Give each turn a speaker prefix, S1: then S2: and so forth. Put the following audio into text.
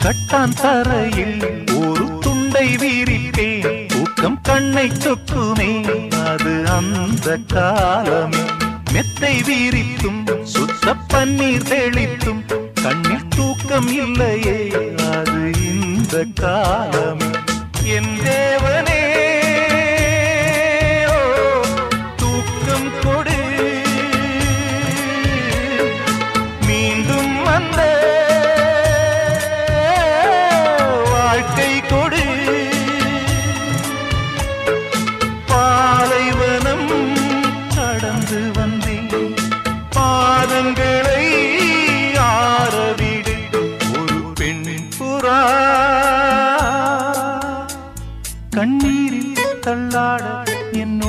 S1: கட்டான் தரையில் ஒரு துண்டை வீரிப்பேன் தூக்கம் கண்ணை சொக்குமே அது அந்த காலமே மெத்தை வீரித்தும் சுத்த பன்னீர் தெளித்தும் கண்ணில் தூக்கம் இல்லையே அது இந்த காலமே என் தேவனே தூக்கம் கொடு மீண்டும் வந்த வாழ்க்கை கொடு பாலைவனம் கடந்து வந்தேன் பாதங்களை ஆரவிடு ஒரு பெண் புறா கண்ணீரில் தள்ளாட என்னோட